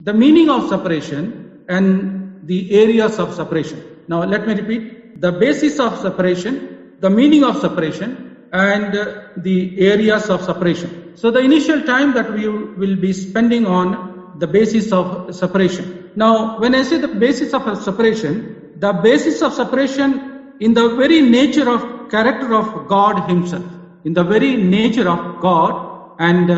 the meaning of separation and the areas of separation. Now let me repeat: the basis of separation, the meaning of separation, and the areas of separation. So the initial time that we will be spending on the basis of separation. Now when I say the basis of separation, the basis of separation in the very nature of character of God himself, in the very nature of God and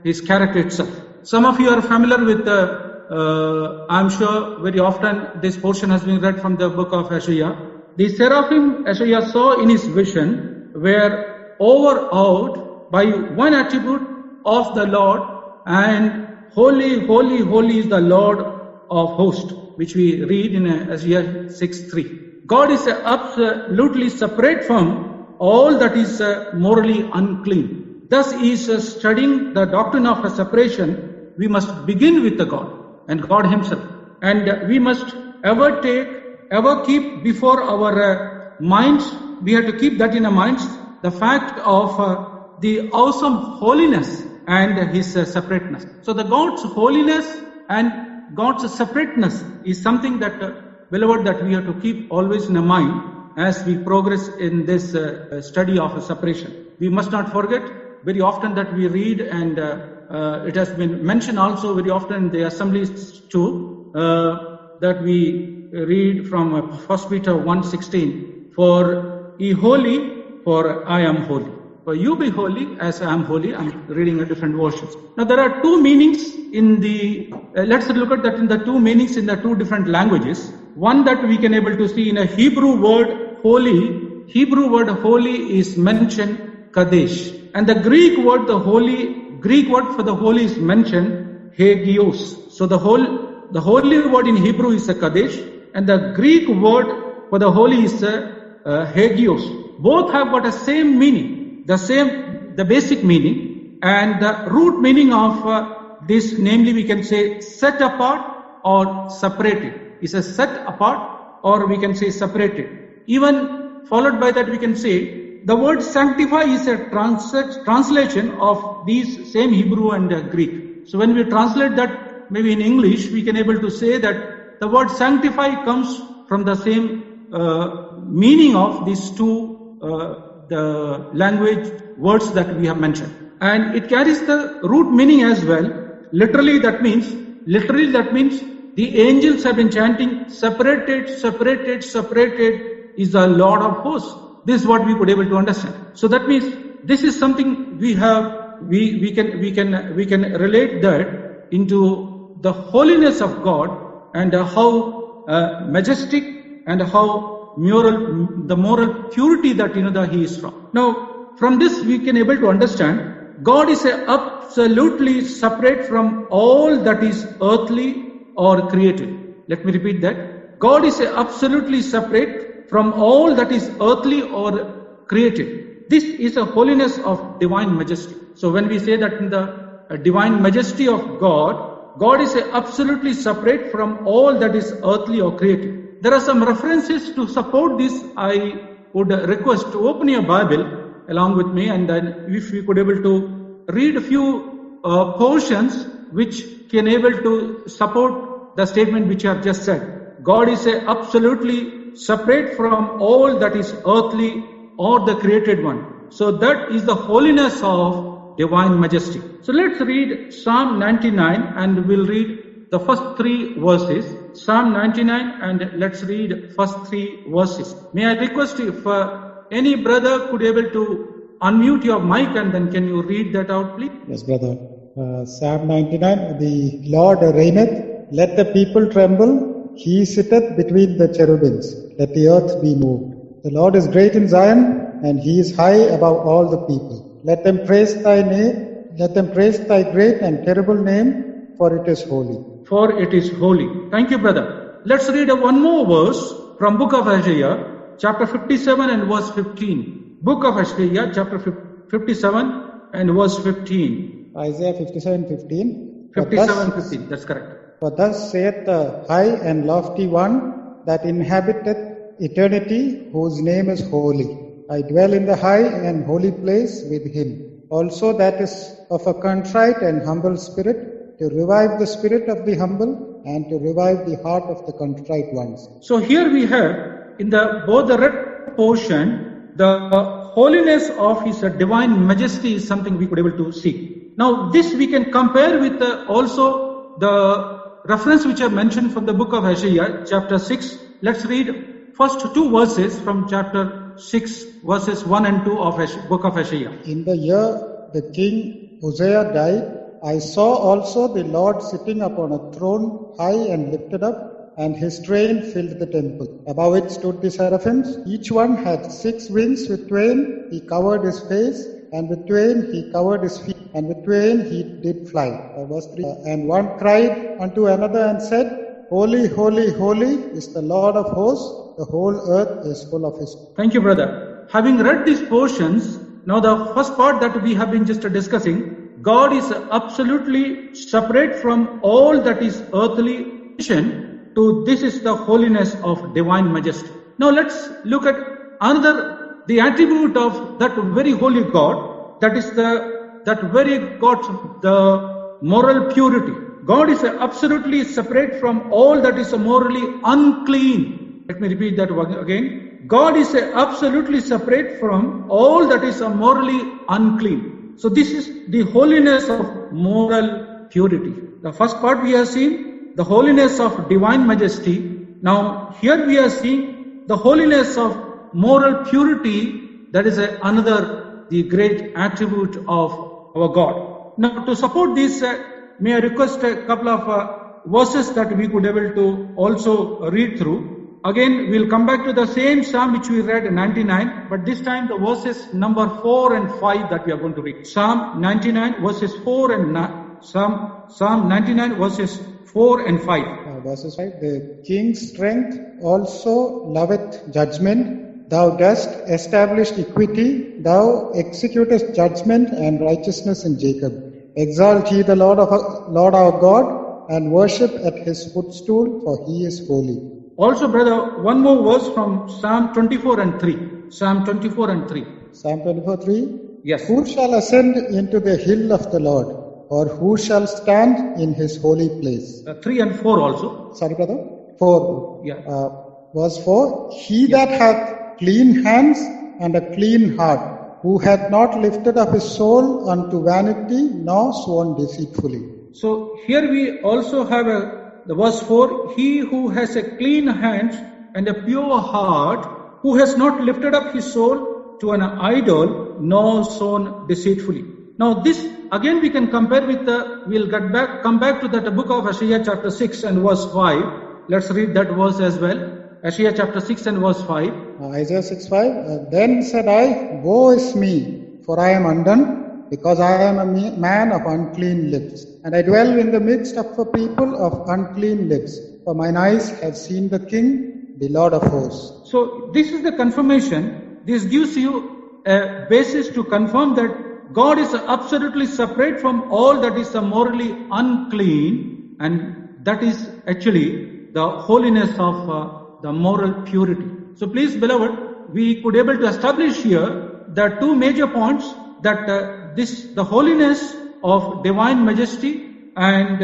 his character itself. Some of you are familiar with I'm sure very often this portion has been read from the book of Isaiah. The seraphim Isaiah saw in his vision were overawed by one attribute of the Lord, and holy, holy, holy is the Lord of hosts, which we read in Isaiah 6:3. God is absolutely separate from all that is morally unclean. Thus, is studying the doctrine of a separation. We must begin with the God and God himself, and we must ever keep before our minds. We have to keep that in our minds, the fact of the awesome holiness and his separateness. So the God's holiness and God's separateness is something that, beloved, that we have to keep always in our mind as we progress in this study of separation. We must not forget very often that we read, and it has been mentioned also very often in the assemblies too, that we read from 1 Peter 1:16, for ye holy, for I am holy. For you be holy as I am holy. I'm reading a different versions. Now there are two meanings in the, let's look at that in the two meanings in the two different languages. One that we can able to see in a Hebrew word holy is mentioned Kadesh. And the Greek word for the holy is mentioned Hagios. So the holy word in Hebrew is a Kadesh, and the Greek word for the holy is Hagios. Both have got a same meaning, the basic meaning, and the root meaning of this, namely we can say set apart or separated. Is a set apart, or we can say separated. Even followed by that we can say the word sanctify is a translation of these same Hebrew and Greek. So when we translate that maybe in English, we can able to say that the word sanctify comes from the same meaning of these two the language words that we have mentioned. And it carries the root meaning as well. Literally that means the angels have been chanting, separated, separated, separated is the Lord of hosts. This is what we could able to understand. So that means this is something we can relate that into the holiness of God, and how majestic and how the moral purity that that he is from. Now from this we can able to understand God is absolutely separate from all that is earthly or created. Let me repeat that. God is absolutely separate from all that is earthly or created. This is a holiness of divine majesty. So when we say that in the divine majesty of God is absolutely separate from all that is earthly or created. There are some references to support this. I would request to open your Bible along with me, and then if we could able to read a few portions which can able to support the statement which I have just said. God is absolutely separate from all that is earthly or the created one. So that is the holiness of divine majesty. So let's read Psalm 99, and we'll read the first three verses. Psalm 99, and let's read first three verses. May I request if any brother could able to unmute your mic, and then can you read that out, please? Yes, brother. Psalm 99, the Lord reigneth, let the people tremble. He sitteth between the cherubims, let the earth be moved. The Lord is great in Zion, and he is high above all the people. Let them praise thy name, let them praise thy great and terrible name, for it is holy. For it is holy. Thank you, brother. Let's read one more verse from book of Isaiah, chapter 57 and verse 15. Book of Isaiah, chapter 57 and verse 15. Isaiah 57:15. 57:15, that's correct. For thus saith the high and lofty one that inhabiteth eternity, whose name is holy. I dwell in the high and holy place with him. Also that is of a contrite and humble spirit, to revive the spirit of the humble and to revive the heart of the contrite ones. So here we have in both the red portion, the holiness of His divine majesty is something we could able to see. Now this we can compare with also the reference which I mentioned from the book of Isaiah, chapter 6. Let's read first two verses from chapter 6, verses 1 and 2 of book of Isaiah. In the year the king Uzziah died, I saw also the Lord sitting upon a throne high and lifted up, and his train filled the temple. Above it stood the seraphims. Each one had 6 wings. With twain he covered his face, and with twain he covered his feet, and with twain he did fly. Verse 3. And one cried unto another and said, Holy, holy, holy is the Lord of hosts. The whole earth is full of His. Thank you, brother. Having read these portions, now the first part that we have been just discussing, God is absolutely separate from all that is earthly. To this is the holiness of divine majesty. Now let's look at another, the attribute of that very holy God, that is that very God, the moral purity. God is absolutely separate from all that is morally unclean. Let me repeat that again. God is absolutely separate from all that is morally unclean. So this is the holiness of moral purity. The first part we have seen, the holiness of divine majesty. Now here we are seeing the holiness of moral purity. That is another the great attribute of our God. Now to support this, may I request a couple of verses that we could able to also read through. Again, we'll come back to the same Psalm which we read in 99, but this time the verses number 4 and 5 that we are going to read. Psalm 99 verses 4 and 9. Psalm 99 verses 4 and 5. Verses 5. The king's strength also loveth judgment. Thou dost establish equity. Thou executest judgment and righteousness in Jacob. Exalt ye the Lord our God, and worship at His footstool, for He is holy. Also, brother, one more verse from Psalm 24 and 3. Psalm 24 and 3. Psalm 24, 3. Yes. Who shall ascend into the hill of the Lord? Or who shall stand in His holy place? 3 and 4 also. Sorry, brother. 4. Yeah. Verse 4. He that hath clean hands and a clean heart, who hath not lifted up his soul unto vanity, nor sworn deceitfully. So here we also have the verse 4. He who has a clean hands and a pure heart, who has not lifted up his soul to an idol, nor sworn deceitfully. Now this again we can compare with we'll come back to that book of Isaiah chapter 6 and verse 5. Let's read that verse as well. Isaiah chapter 6 and verse 5. Isaiah 6:5. Then said I, Woe is me, for I am undone, because I am a man of unclean lips, and I dwell in the midst of a people of unclean lips. For mine eyes have seen the King, the Lord of hosts. So this is the confirmation. This gives you a basis to confirm that God is absolutely separate from all that is morally unclean, and that is actually the holiness of the moral purity. So please, beloved, we could able to establish here the two major points, that the holiness of divine majesty and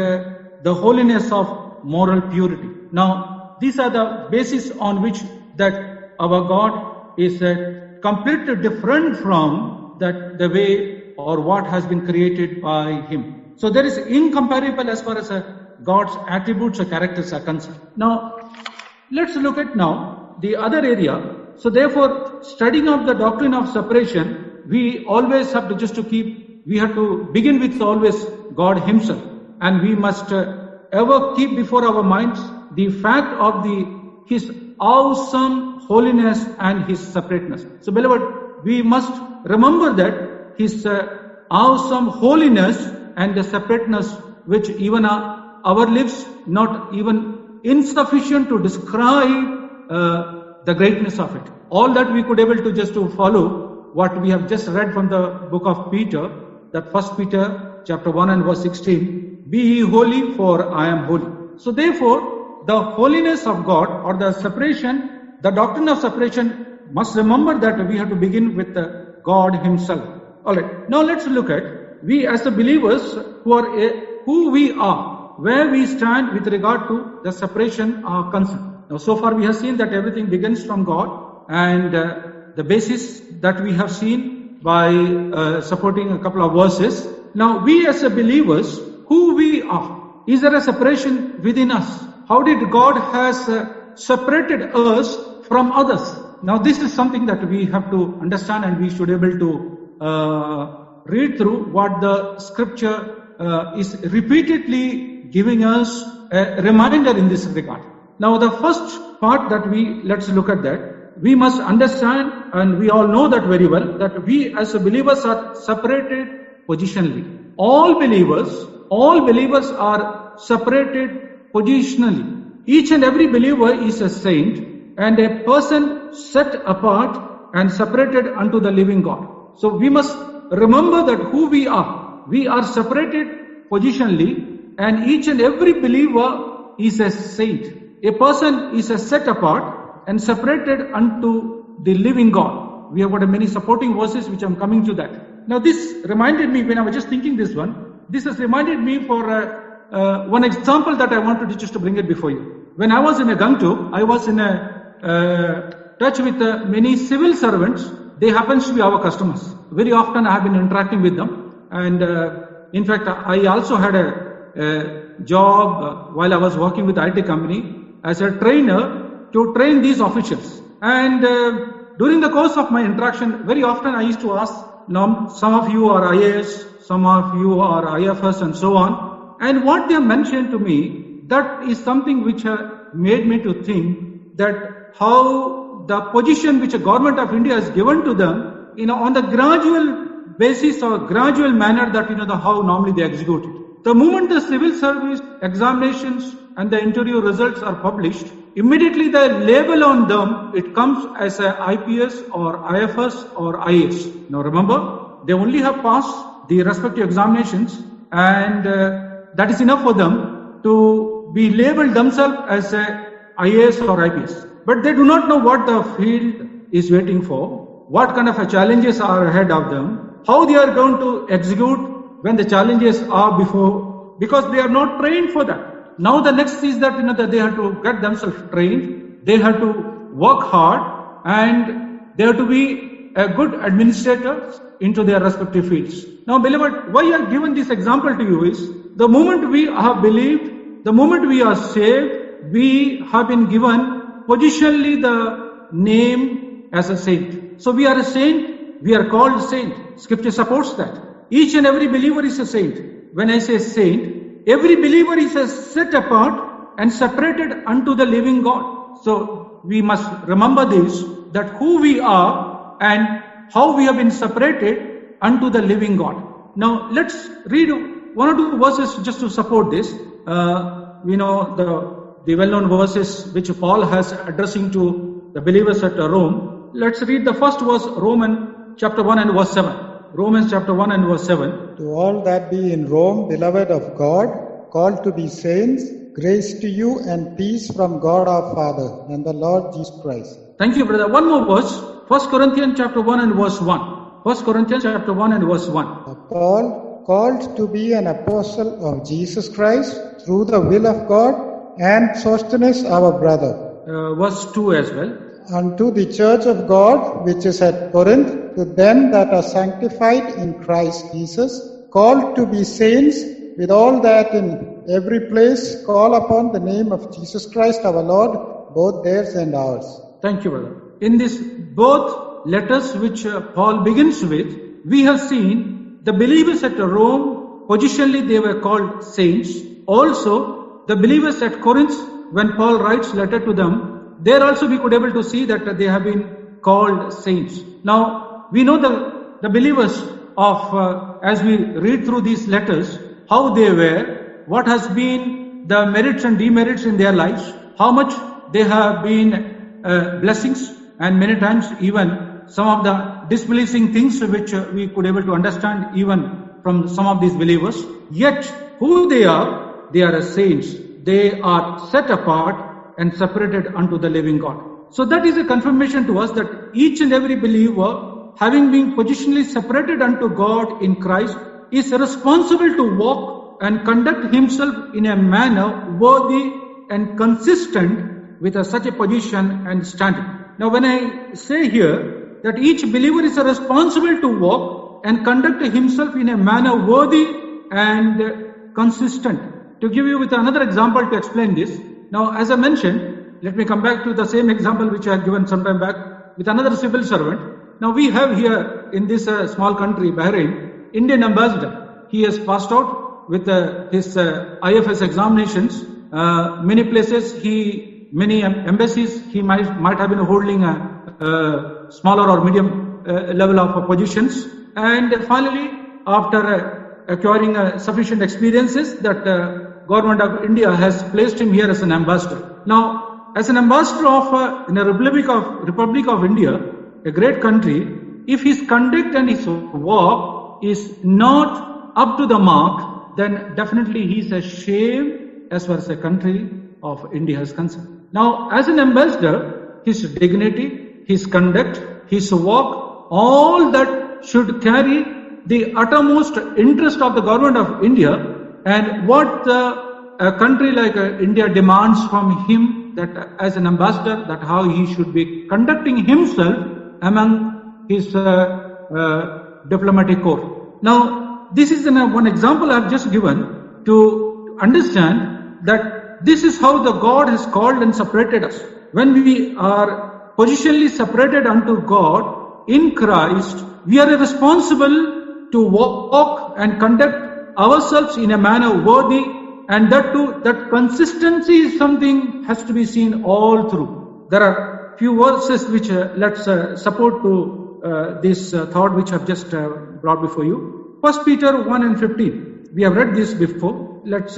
the holiness of moral purity. Now these are the basis on which that our God is completely different from the way or what has been created by Him. So there is incomparable as far as God's attributes or characters are concerned. Now let's look at now the other area. So therefore, studying of the doctrine of separation, we always have to we have to begin with always God Himself, and we must ever keep before our minds the fact of His awesome holiness and His separateness. So beloved, we must remember that His awesome holiness and the separateness, which even our lips not even insufficient to describe the greatness of it. All that we could able to just to follow what we have just read from the book of Peter, that 1 Peter chapter 1 and verse 16, be ye holy, for I am holy. So therefore, the holiness of God or the separation, the doctrine of separation, must remember that we have to begin with God Himself. Alright, now let's look at, we as the believers who are who we are, where we stand with regard to the separation are concerned. Now, so far we have seen that everything begins from God, and the basis that we have seen by supporting a couple of verses. Now, we as a believers, who we are, is there a separation within us? How did God has separated us from others? Now, this is something that we have to understand, and we should be able to read through what the scripture is repeatedly giving us a reminder in this regard. Now, the first part that let's look at that. We must understand, and we all know that very well, that we as believers are separated positionally. All believers are separated positionally. Each and every believer is a saint and a person set apart and separated unto the living God. So we must remember that who we are. We are separated positionally, and each and every believer is a saint. A person is a set apart and separated unto the living God. We have got many supporting verses which I'm coming to that. Now this reminded me, when I was just thinking this one, this has reminded me for one example that I wanted to just to bring it before you. When I was in a Gangtok, I was in a touch with many civil servants. They happen to be our customers. Very often I have been interacting with them, and in fact I also had a job while I was working with IT company as a trainer to train these officials. And during the course of my interaction, very often I used to ask, some of you are IAS, some of you are IFS and so on. And what they mentioned to me, that is something which made me to think that how the position which the government of India has given to them, on the gradual basis or gradual manner that, how normally they execute it. The moment the civil service examinations and the interview results are published, immediately the label on them, it comes as a IPS or IFS or IAS. Now remember, they only have passed the respective examinations, and that is enough for them to be labeled themselves as a IAS or IPS. But they do not know what the field is waiting for, what kind of challenges are ahead of them, how they are going to execute when the challenges are before, because they are not trained for that. Now the next is that, that they have to get themselves trained, they have to work hard, and they have to be a good administrator into their respective fields. Now beloved, why I have given this example to you is, the moment we have believed, the moment we are saved, we have been given positionally the name as a saint. So we are a saint, we are called saint. Scripture supports that. Each and every believer is a saint. When I say saint, every believer is a set apart and separated unto the living God. So we must remember this, that who we are and how we have been separated unto the living God. Now let's read one or two verses just to support this. The well-known verses which Paul has addressing to the believers at Rome. Let's read the first verse, Romans chapter 1 and verse 7. Romans chapter 1 and verse 7. To all that be in Rome, beloved of God, called to be saints, grace to you and peace from God our Father and the Lord Jesus Christ. Thank you, brother. One more verse, 1 Corinthians chapter 1 and verse 1. 1 Corinthians chapter 1 and verse 1. Paul, called to be an apostle of Jesus Christ through the will of God, and Sosthenes our brother. Verse 2 as well. Unto the church of God which is at Corinth, to them that are sanctified in Christ Jesus, called to be saints, with all that in every place call upon the name of Jesus Christ our Lord, both theirs and ours. Thank you, brother. In this both letters which Paul begins with, we have seen the believers at Rome, positionally they were called saints. Also, the believers at Corinth, when Paul writes letter to them, there also we could able to see that they have been called saints. Now, we know the believers of, as we read through these letters, how they were, what has been the merits and demerits in their lives, how much they have been blessings, and many times even some of the displeasing things which we could able to understand even from some of these believers. Yet, who they are as saints. They are set apart and separated unto the living God. So that is a confirmation to us that each and every believer, having been positionally separated unto God in Christ, is responsible to walk and conduct himself in a manner worthy and consistent with such a position and standing. Now when I say here that each believer is responsible to walk and conduct himself in a manner worthy and consistent. To give you with another example to explain this, now as I mentioned, let me come back to the same example which I had given some time back with another civil servant. Now we have here in this small country, Bahrain, Indian ambassador. He has passed out with his IFS examinations. Many places, many embassies, he might have been holding a smaller or medium level of positions. And finally, after acquiring sufficient experiences, that government of India has placed him here as an ambassador. Now, as an ambassador of in the Republic of India, a great country, if his conduct and his walk is not up to the mark, then definitely he is a shame as far as the country of India is concerned. Now, as an ambassador, his dignity, his conduct, his walk, all that should carry the uttermost interest of the government of India, and what a country like India demands from him, that as an ambassador, that how he should be conducting himself among his diplomatic corps. Now, this is one example I have just given to understand that this is how the God has called and separated us. When we are positionally separated unto God in Christ, we are responsible to walk and conduct ourselves in a manner worthy, and that too, that consistency is something has to be seen all through. There are few verses which let's support to this thought which I have just brought before you. 1 Peter 1 and 15. We have read this before. Let's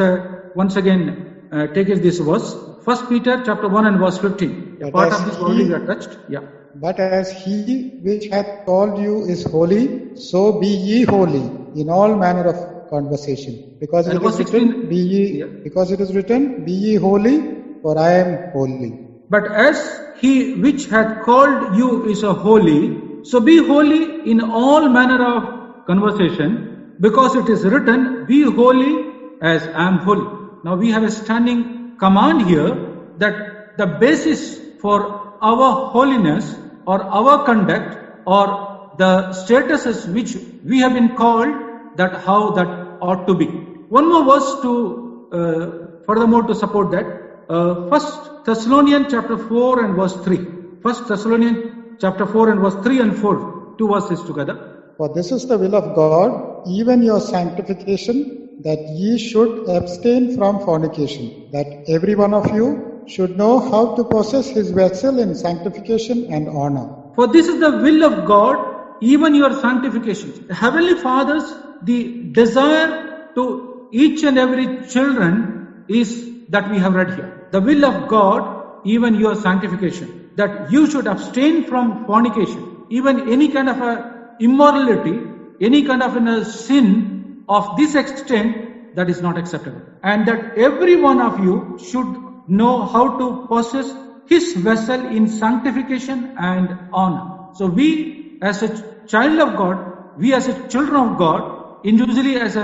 once again take this verse. 1 Peter chapter 1 and verse 15. A part of this already we are touched. Yeah. But as he which hath called you is holy, so be ye holy in all manner of conversation. Because it is written, be ye, because it is written, be ye holy, for I am holy. But as he which hath called you is a holy, so be holy in all manner of conversation, because it is written, be holy as I am holy. Now we have a standing command here that the basis for our holiness or our conduct or the statuses which we have been called, that how that ought to be. One more verse to furthermore to support that. 1 Thessalonians chapter 4 and verse 3. 1 Thessalonians chapter 4 and verse 3 and 4. Two verses together. For this is the will of God, even your sanctification, that ye should abstain from fornication, that every one of you should know how to possess his vessel in sanctification and honor. For this is the will of God, even your sanctification. The Heavenly Father's the desire to each and every children is that we have read here. The will of God, even your sanctification, that you should abstain from fornication, even any kind of a immorality, any kind of a sin of this extent, that is not acceptable. And that every one of you should know how to possess his vessel in sanctification and honor. So we as a child of God, we as a children of God, individually as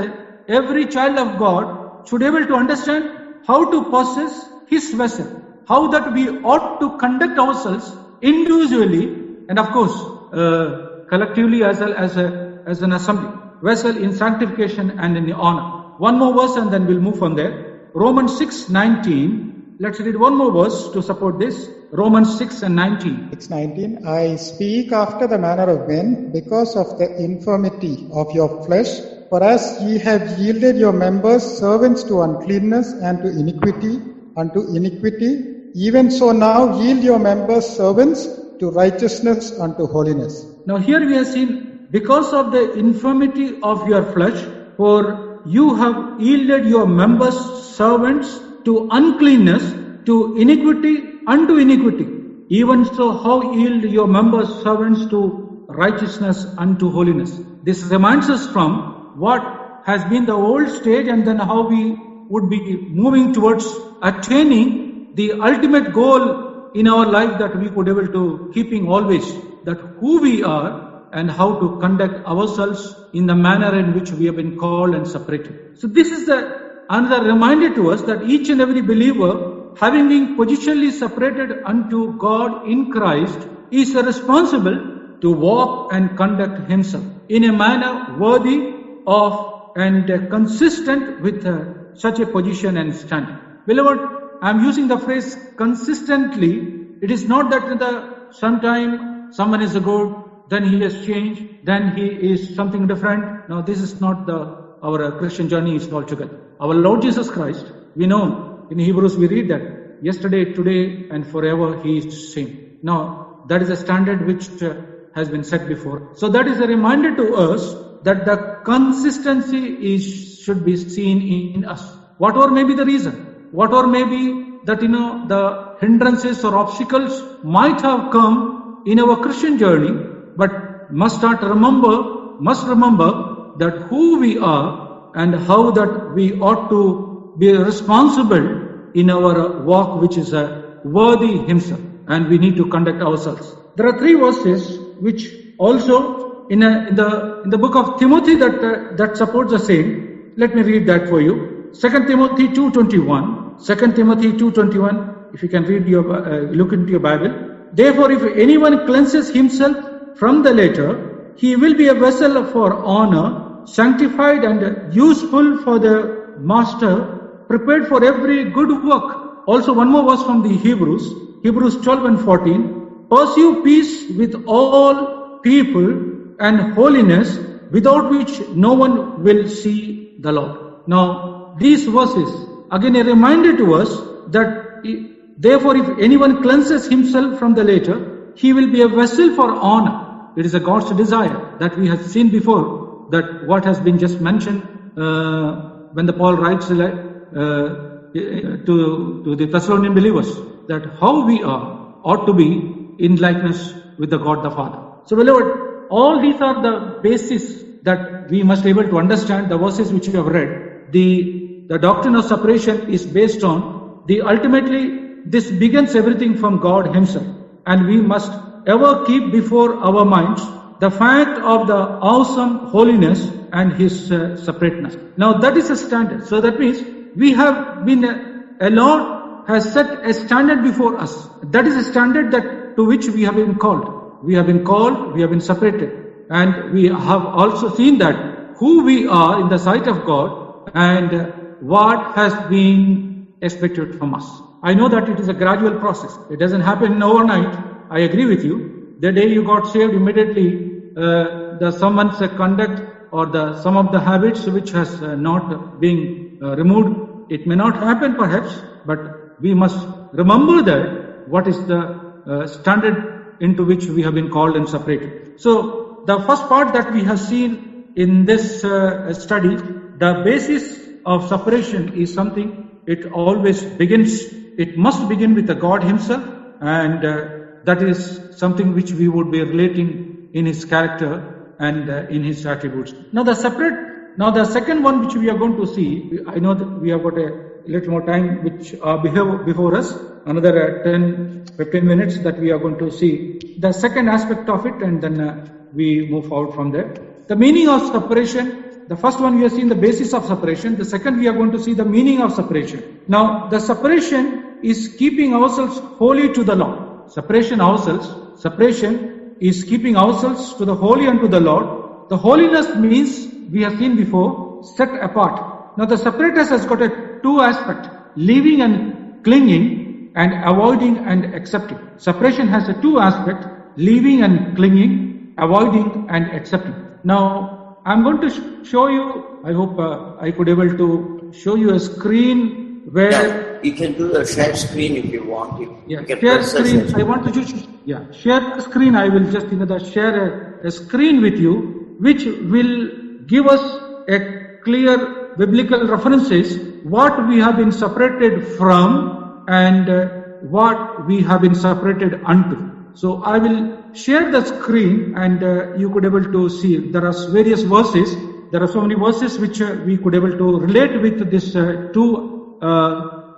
every child of God should be able to understand how to possess his vessel, how that we ought to conduct ourselves individually and of course collectively as well as an assembly, vessel in sanctification and in honor. One more verse and then we'll move from there. Romans 6:19. Let's read one more verse to support this. Romans 6 and 19. 6:19. I speak after the manner of men because of the infirmity of your flesh. For as ye have yielded your members servants to uncleanness and to iniquity, unto iniquity, even so now yield your members servants to righteousness unto holiness. Now here we have seen, because of the infirmity of your flesh, for you have yielded your members servants to uncleanness, to iniquity, unto iniquity. Even so, how yield your members servants to righteousness unto holiness. This reminds us from what has been the old stage and then how we would be moving towards attaining the ultimate goal in our life, that we could be able to keeping always that who we are and how to conduct ourselves in the manner in which we have been called and separated. So this is another reminder to us that each and every believer, having been positionally separated unto God in Christ, is responsible to walk and conduct himself in a manner worthy of and consistent with such a position and standing. Beloved, I am using the phrase consistently. It is not that sometime someone is good, then he has changed, then he is something different. No, this is not our Christian journey is altogether. Our Lord Jesus Christ, we know in Hebrews we read that yesterday, today and forever he is the same. Now, that is a standard which has been set before. So that is a reminder to us that the consistency should be seen in us. Whatever may be the reason, whatever may be that the hindrances or obstacles might have come in our Christian journey, but must remember that who we are and how that we ought to be responsible in our walk, which is worthy himself, and we need to conduct ourselves. There are 3 verses which also in the book of Timothy that supports the same. Let me read that for you. 2 Timothy 2:21. 2 Timothy 2:21. If you can read look into your Bible. Therefore, if anyone cleanses himself from the letter, he will be a vessel for honor, sanctified and useful for the master, prepared for every good work. Also, one more verse from the Hebrews 12 and 14. Pursue peace with all people and holiness, without which no one will see the Lord. Now, these verses, again a reminder to us that therefore if anyone cleanses himself from the letter, he will be a vessel for honor. It is a God's desire that we have seen before, that what has been just mentioned when the Paul writes to the Thessalonian believers, that how we ought to be in likeness with the God the Father. So beloved, all these are the basis that we must be able to understand. The verses which we have read, the doctrine of separation is based on ultimately this begins everything from God himself, and we must ever keep before our minds the fact of the awesome holiness and his separateness. Now that is a standard. So that means we have been a Lord has set a standard before us. That is a standard to which we have been called. We have been called, we have been separated. And we have also seen that who we are in the sight of God and what has been expected from us. I know that it is a gradual process. It doesn't happen overnight. I agree with you. The day you got saved, immediately someone's conduct or some of the habits which has not been removed, it may not happen perhaps, but we must remember that what is the standard into which we have been called and separated. So the first part that we have seen in this study, the basis of separation is something, it always begins, it must begin with the God himself, and that is something which we would be relating in his character and in his attributes. Now the second one which we are going to see, I know that we have got a little more time which before us, another 10-15 minutes that we are going to see the second aspect of it, and then we move forward from there. The meaning of separation, the first one we have seen the basis of separation, the second we are going to see the meaning of separation. Now the separation is keeping ourselves holy to the Lord. Separation is keeping ourselves to the holy unto the Lord. The holiness means, we have seen before, set apart. Now the separateness has got a 2 aspect, leaving and clinging and avoiding and accepting. Separation has a 2 aspect, leaving and clinging, avoiding and accepting. Now I'm going to show you, I hope I could able to show you a screen where you can do the share screen if you want. Share screen. I want to just share screen. I will just share a screen with you, which will give us a clear biblical references what we have been separated from and what we have been separated unto. So I will share the screen, and you could able to see there are various verses. There are so many verses which we could able to relate with this 2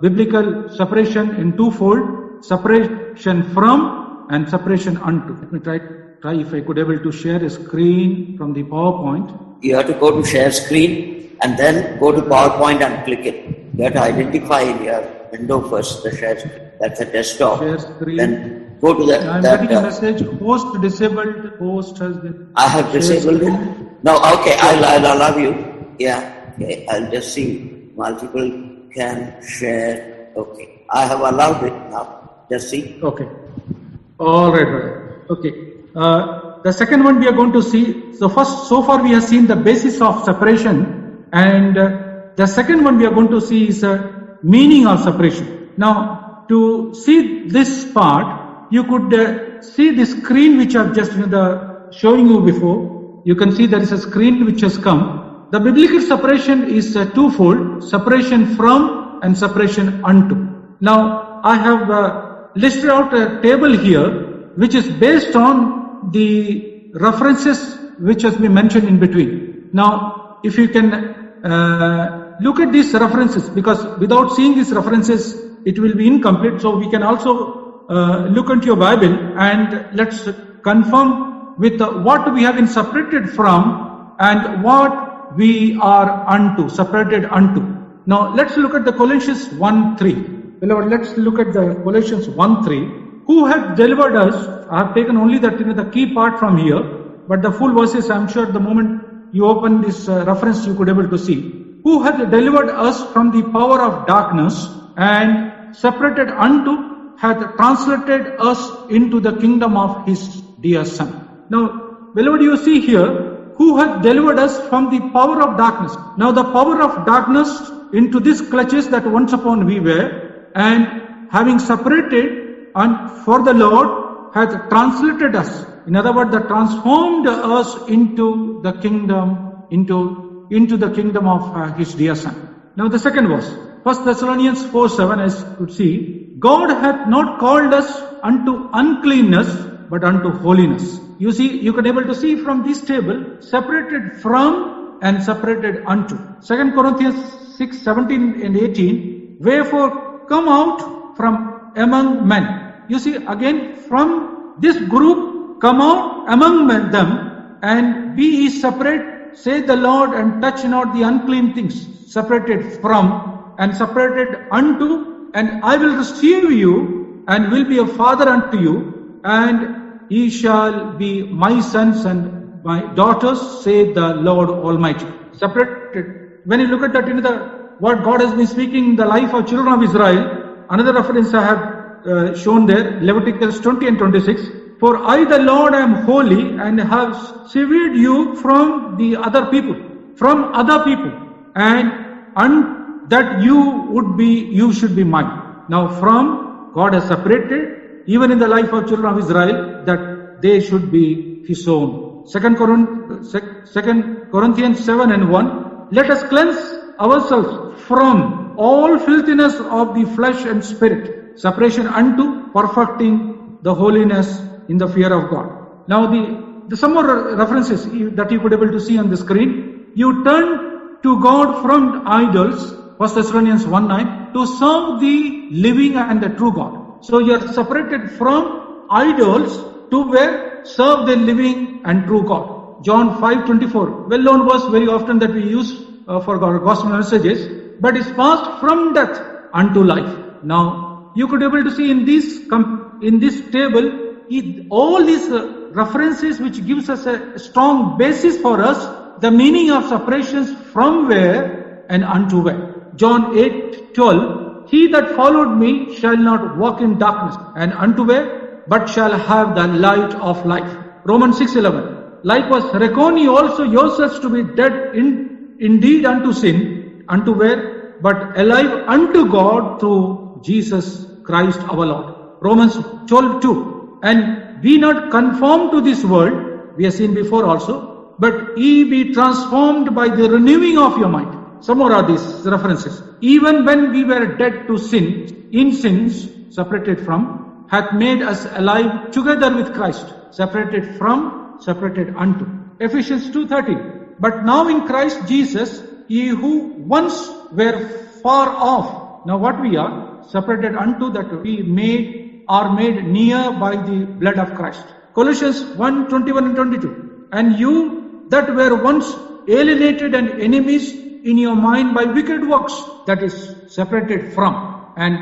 biblical separation in 2-fold: separation from and separation unto. Let me try try if I could able to share a screen from the PowerPoint. You have to go to share screen and then go to PowerPoint and click it. You have to identify in your window first the share screen. That's a desktop. Share screen. Then go to that. I'm getting a message. Host disabled. Host has been. I have disabled it. No, okay, I'll allow you. Yeah, okay, I'll just see. Multiple can share. Okay, I have allowed it now. Just see. Okay. All right, brother. Okay. The second one we are going to see. So far we have seen the basis of separation, and the second one we are going to see is meaning of separation. Now, to see this part, you could see the screen which I've just showing you before. You can see there is a screen which has come. The biblical separation is twofold: separation from and separation unto. Now, I have listed out a table here which is based on the references which has been mentioned in between. Now, if you can look at these references, because without seeing these references, it will be incomplete. So we can also look into your Bible and let's confirm with what we have been separated from and what we are unto, separated unto. Now let's look at the Colossians 1:3. Beloved, let's look at the Colossians 1:3. Who hath delivered us? I have taken only that the key part from here, but the full verses, I'm sure the moment you open this reference, you could able to see. Who hath delivered us from the power of darkness and separated unto, hath translated us into the kingdom of his dear Son. Now, beloved, you see here, who hath delivered us from the power of darkness. Now, the power of darkness into these clutches that once upon we were, and having separated and for the Lord, hath translated us. In other words, that transformed us into the kingdom, into the kingdom of his dear Son. Now, the second verse, 1 Thessalonians 4:7, as you could see, God hath not called us unto uncleanness, but unto holiness. You see, you can able to see from this table, separated from and separated unto. 2 Corinthians 6:17 and 18, wherefore come out from among men. You see, again, from this group, come out among them, and be ye separate, saith the Lord, and touch not the unclean things. Separated from and separated unto, and I will receive you, and will be a father unto you, and ye shall be my sons and my daughters, saith the Lord Almighty. Separated. When you look at that, what God has been speaking in the life of children of Israel, another reference I have shown there, Leviticus 20 and 26. For I, the Lord, am holy, and have severed you from the other people, and that you should be mine. Now, from God has separated, even in the life of children of Israel, that they should be his own. 2 Corinthians 7 and 1. Let us cleanse ourselves from all filthiness of the flesh and spirit, separation unto perfecting the holiness in the fear of God. Now the some more references that you could able to see on the screen. You turn to God from idols, 1 Thessalonians 1:9, to serve the living and the true God. So you are separated from idols to where serve the living and true God. John 5:24, well known verse very often that we use for our gospel messages, but is passed from death unto life. Now you could able to see in this table all these references which gives us a strong basis for us, the meaning of separations from where and unto where. John 8:12, he that followed me shall not walk in darkness, and unto where, but shall have the light of life. Romans 6:11, likewise reckon ye also yourselves to be dead indeed unto sin, unto where, but alive unto God through Jesus Christ our Lord. Romans 12:2, and be not conformed to this world, we have seen before also, but ye be transformed by the renewing of your mind. Some more are these references. Even when we were dead to sin, in sins, separated from, hath made us alive together with Christ, separated from, separated unto. Ephesians 2:13, but now in Christ Jesus, ye who once were far off, now what we are, separated unto, that we are made near by the blood of Christ. Colossians 1:21 and 22. And you that were once alienated and enemies in your mind by wicked works, that is separated from, and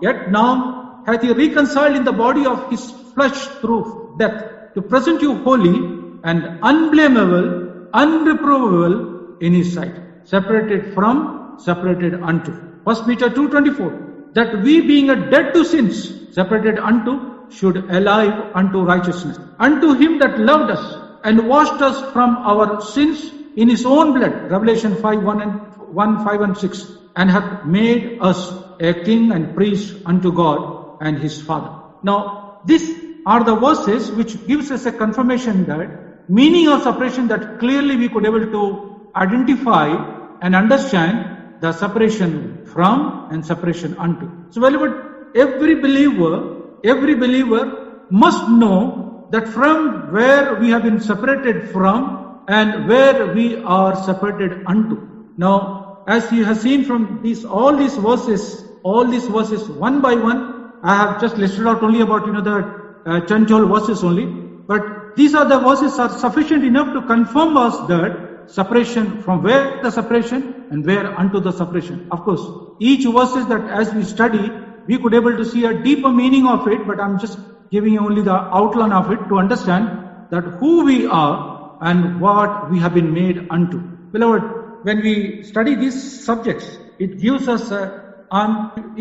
yet now hath he reconciled in the body of his flesh through death, to present you holy and unblameable, unreprovable in his sight. Separated from, separated unto. 1 Peter 2:24. That we being dead to sins, separated unto, should alive unto righteousness. Unto him that loved us and washed us from our sins in his own blood. Revelation 5:5 and 6. And hath made us a king and priest unto God and his Father. Now, these are the verses which gives us a confirmation that meaning of separation, that clearly we could able to identify and understand the separation from and separation unto. So, beloved, every believer must know that from where we have been separated from and where we are separated unto. Now, as you have seen from all these verses one by one, I have just listed out only about the 10 verses only, but these are the verses are sufficient enough to confirm us that separation, from where the separation and where unto the separation. Of course, each verses that as we study, we could able to see a deeper meaning of it, but I'm just giving you only the outline of it to understand that who we are and what we have been made unto. Beloved, when we study these subjects, it gives us an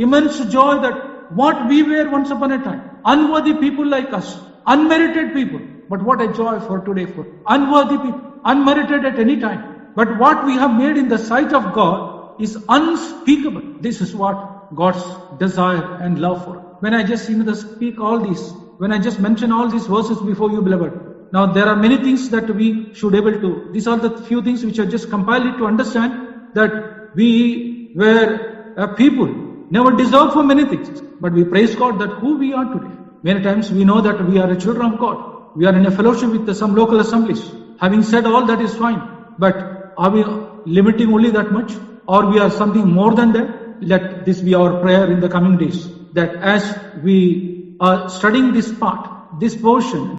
immense joy that what we were once upon a time, unworthy people like us, unmerited people, but what a joy for today for unworthy people, unmerited at any time. But what we have made in the sight of God is unspeakable. This is what God's desire and love for. When I just speak all these, when I just mention all these verses before you, beloved, now there are many things that we should able to. These are the few things which I just compiled it to understand that we were a people never deserved for many things, but we praise God that who we are today. Many times we know that we are a children of God. We are in a fellowship with some local assemblies. Having said all that is fine, but are we limiting only that much, or we are something more than that? Let this be our prayer in the coming days, that as we are studying this part, this portion,